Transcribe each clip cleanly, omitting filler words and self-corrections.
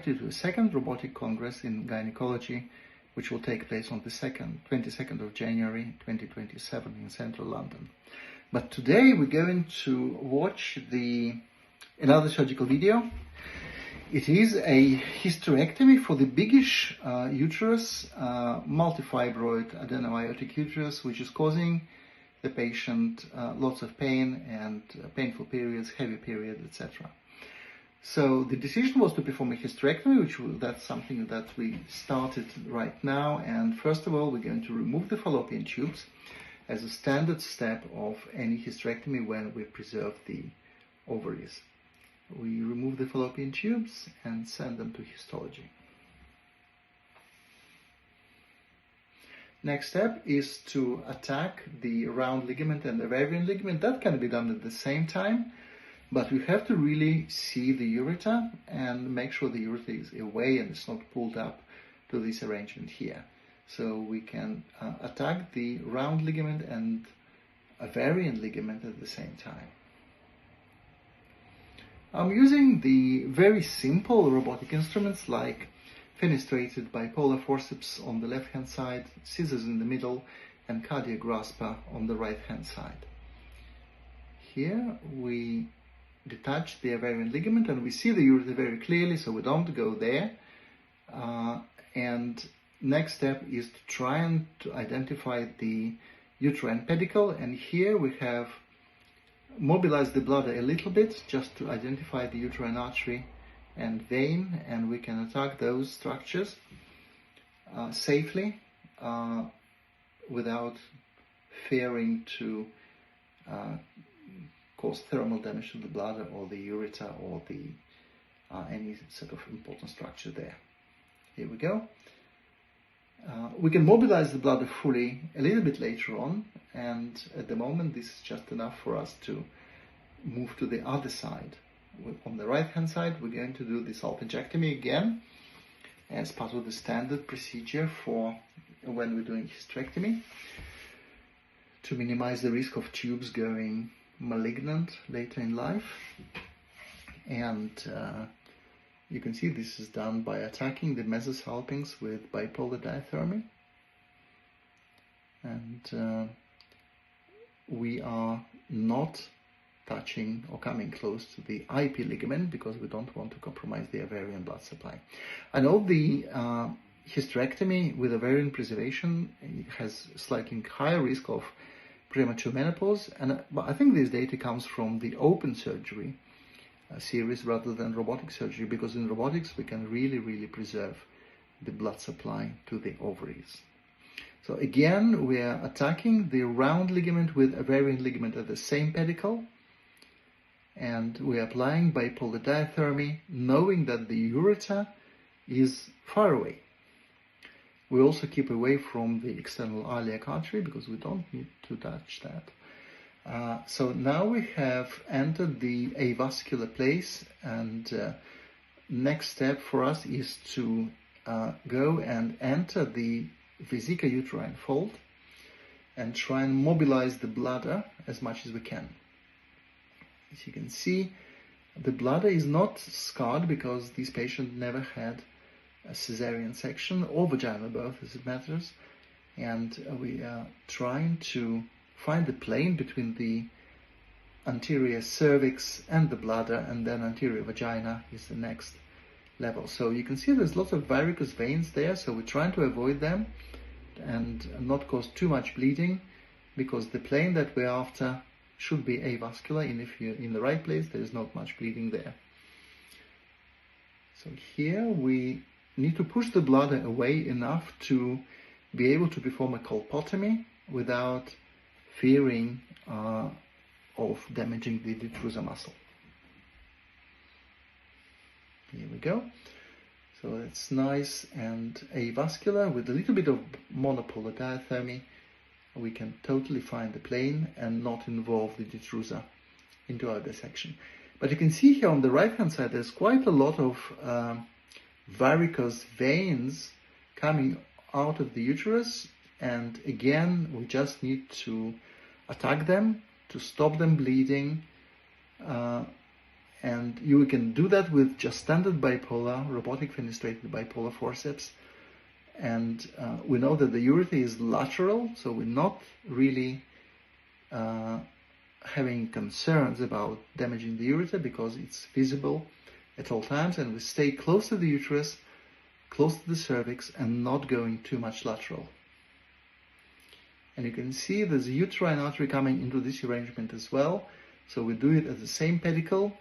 invited to a second robotic congress in gynecology, which will take place on the 22nd of January 2027 in central London. But today we're going to watch another surgical video. It is a hysterectomy for the biggish uterus, multifibroid adenomyotic uterus, which is causing the patient lots of pain and painful periods, heavy periods, etc. So the decision was to perform a hysterectomy, that's something that we started right now. And first of all, we're going to remove the fallopian tubes as a standard step of any hysterectomy when we preserve the ovaries. We remove the fallopian tubes and send them to histology. Next step is to attack the round ligament and the Avarian ligament. That can be done at the same time, but we have to really see the ureter and make sure the ureter is away and it's not pulled up to this arrangement here. So we can attack the round ligament and Avarian ligament at the same time. I'm using the very simple robotic instruments like fenestrated bipolar forceps on the left-hand side, scissors in the middle, and cardiac grasper on the right-hand side. Here we detach the Avarian ligament and we see the ureter very clearly, so we don't go there. And next step is to try and to identify the uterine pedicle, and here we have mobilized the bladder a little bit just to identify the uterine artery and vein, and we can attack those structures safely without fearing to cause thermal damage to the bladder or the ureter or any sort of important structure there. Here we go. We can mobilize the bladder fully a little bit later on, and at the moment this is just enough for us to move to the other side. On the right hand side we're going to do the salpingectomy again as part of the standard procedure for when we're doing hysterectomy to minimize the risk of tubes going malignant later in life. And you can see this is done by attacking the mesosalpinx with bipolar diathermy. And we are not touching or coming close to the IP ligament because we don't want to compromise the Avarian blood supply. I know the hysterectomy with Avarian preservation has slightly higher risk of premature menopause, but I think this data comes from the open surgery series rather than robotic surgery, because in robotics we can really preserve the blood supply to the ovaries. So again, we are attacking the round ligament with Avarian ligament at the same pedicle, and we are applying bipolar diathermy knowing that the ureter is far away. We also keep away from the external iliac artery because we don't need to touch that. So now we have entered the avascular place, and next step for us is to go and enter the vesica uterine fold and try and mobilize the bladder as much as we can. As you can see, the bladder is not scarred because this patient never had a cesarean section or vaginal birth, as it matters, and we are trying to find the plane between the anterior cervix and the bladder, and then anterior vagina is the next level. So you can see there's lots of varicose veins there, so we're trying to avoid them and not cause too much bleeding, because the plane that we're after should be avascular, and if you're in the right place there is not much bleeding there. So here we need to push the bladder away enough to be able to perform a colpotomy without fearing of damaging the detrusor muscle. Here we go. So it's nice and avascular with a little bit of monopolar diathermy. We can totally find the plane and not involve the detrusor into our dissection. But you can see here on the right hand side there's quite a lot of varicose veins coming out of the uterus, and again we just need to attack them to stop them bleeding And you can do that with just standard bipolar, robotic fenestrated bipolar forceps. And we know that the ureter is lateral, so we're not really having concerns about damaging the ureter because it's visible at all times, and we stay close to the uterus, close to the cervix, and not going too much lateral. And you can see there's a uterine artery coming into this arrangement as well, so we do it at the same pedicle,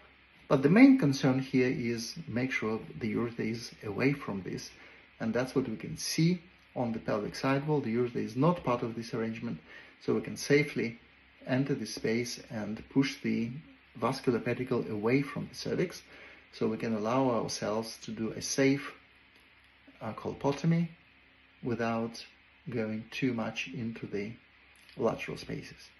but the main concern here is make sure the ureter is away from this, and that's what we can see on the pelvic sidewall. The ureter is not part of this arrangement, so we can safely enter this space and push the vascular pedicle away from the cervix, so we can allow ourselves to do a safe colpotomy without going too much into the lateral spaces.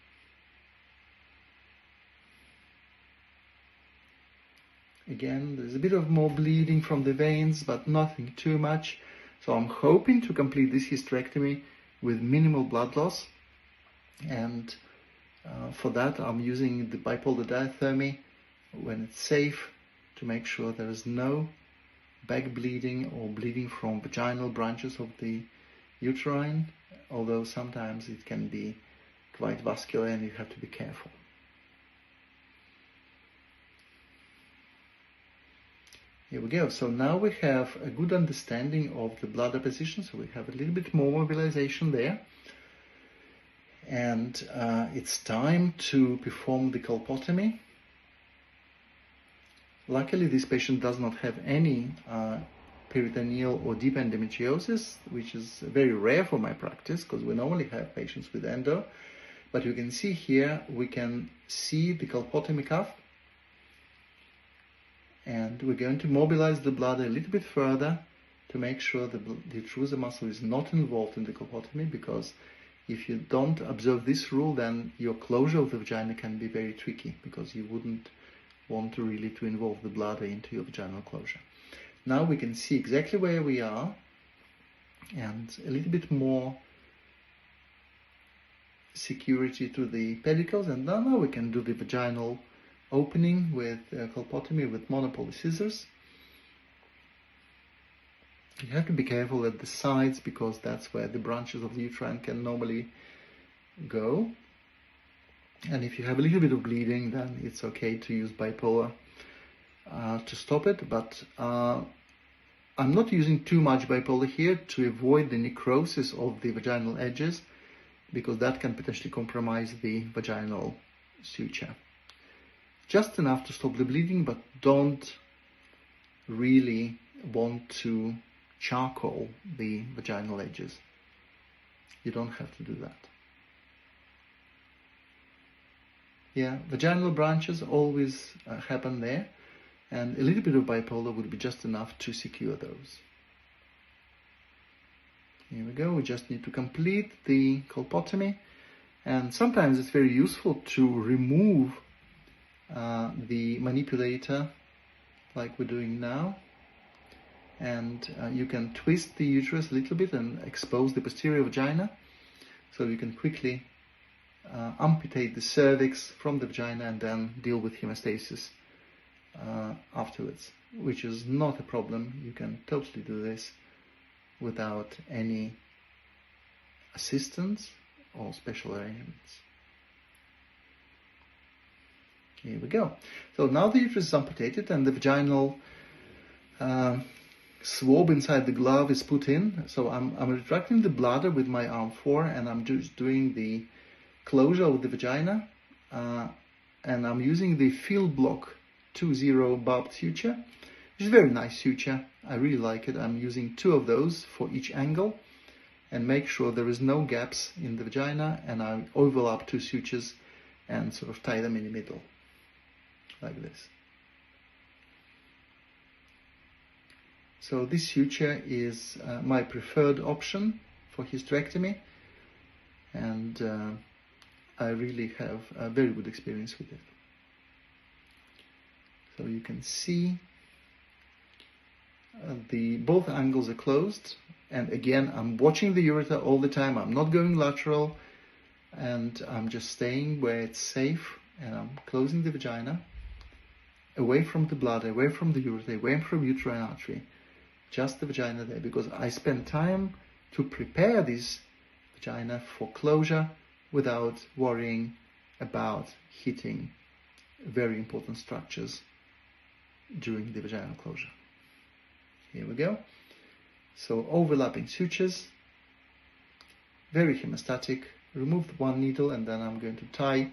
Again, there's a bit of more bleeding from the veins, but nothing too much. So I'm hoping to complete this hysterectomy with minimal blood loss, and for that I'm using the bipolar diathermy when it's safe to make sure there is no back bleeding or bleeding from vaginal branches of the uterine, although sometimes it can be quite vascular and you have to be careful. Here we go. So now we have a good understanding of the bladder position, so we have a little bit more mobilization there. And it's time to perform the colpotomy. Luckily, this patient does not have any peritoneal or deep endometriosis, which is very rare for my practice because we normally have patients with endo. But you can see here, we can see the colpotomy cuff. And we're going to mobilize the bladder a little bit further to make sure the detrusor muscle is not involved in the colpotomy, because if you don't observe this rule, then your closure of the vagina can be very tricky, because you wouldn't want to really involve the bladder into your vaginal closure. Now we can see exactly where we are, and a little bit more security to the pedicles, and now we can do the vaginal opening with colpotomy with monopoly scissors. You have to be careful at the sides because that's where the branches of the uterine can normally go. And if you have a little bit of bleeding, then it's okay to use bipolar to stop it. But I'm not using too much bipolar here to avoid the necrosis of the vaginal edges, because that can potentially compromise the vaginal suture. Just enough to stop the bleeding, but don't really want to charcoal the vaginal edges. You don't have to do that. Yeah, vaginal branches always happen there, and a little bit of bipolar would be just enough to secure those. Here we go. We just need to complete the colpotomy, and sometimes it's very useful to remove the manipulator like we're doing now, and you can twist the uterus a little bit and expose the posterior vagina, so you can quickly amputate the cervix from the vagina and then deal with hemostasis afterwards, which is not a problem. You can totally do this without any assistance or special arrangements. Here we go. So now the uterus is amputated and the vaginal swab inside the glove is put in. So I'm retracting the bladder with my arm 4, and I'm just doing the closure of the vagina, and I'm using the field block 20 barbed suture, which is a very nice suture. I really like it. I'm using 2 of those for each angle, and make sure there is no gaps in the vagina, and I overlap 2 sutures and sort of tie them in the middle like this. So this suture is my preferred option for hysterectomy, and I really have a very good experience with it. So you can see both angles are closed, and again I'm watching the ureter all the time. I'm not going lateral, and I'm just staying where it's safe, and I'm closing the vagina. away from the blood, away from the ureter, away from uterine artery, just the vagina there, because I spent time to prepare this vagina for closure without worrying about hitting very important structures during the vaginal closure. Here we go. So overlapping sutures, very hemostatic. Remove one needle and then I'm going to tie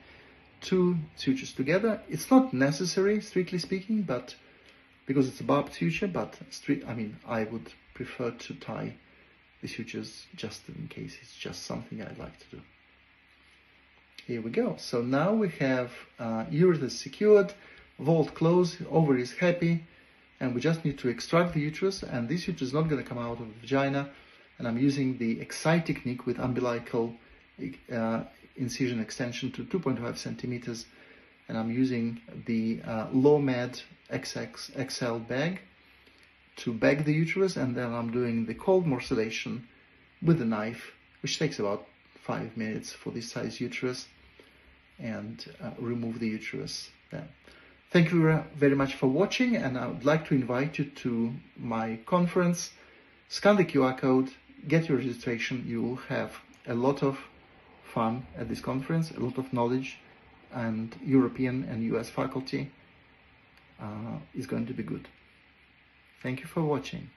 2 sutures together. It's not necessary, strictly speaking, but because it's a barbed suture, but I would prefer to tie the sutures just in case. It's just something I'd like to do. Here we go. So now we have ureter secured, vault closed, ovary is happy, and we just need to extract the uterus, and this uterus is not going to come out of the vagina, and I'm using the Xi technique with umbilical incision extension to 2.5 centimeters, and I'm using the low-med XL bag to bag the uterus, and then I'm doing the cold morcellation with a knife, which takes about 5 minutes for this size uterus, and remove the uterus then. Thank you very much for watching, and I would like to invite you to my conference. Scan the QR code, get your registration. You will have a lot of fun at this conference, a lot of knowledge, and European and US faculty is going to be good. Thank you for watching.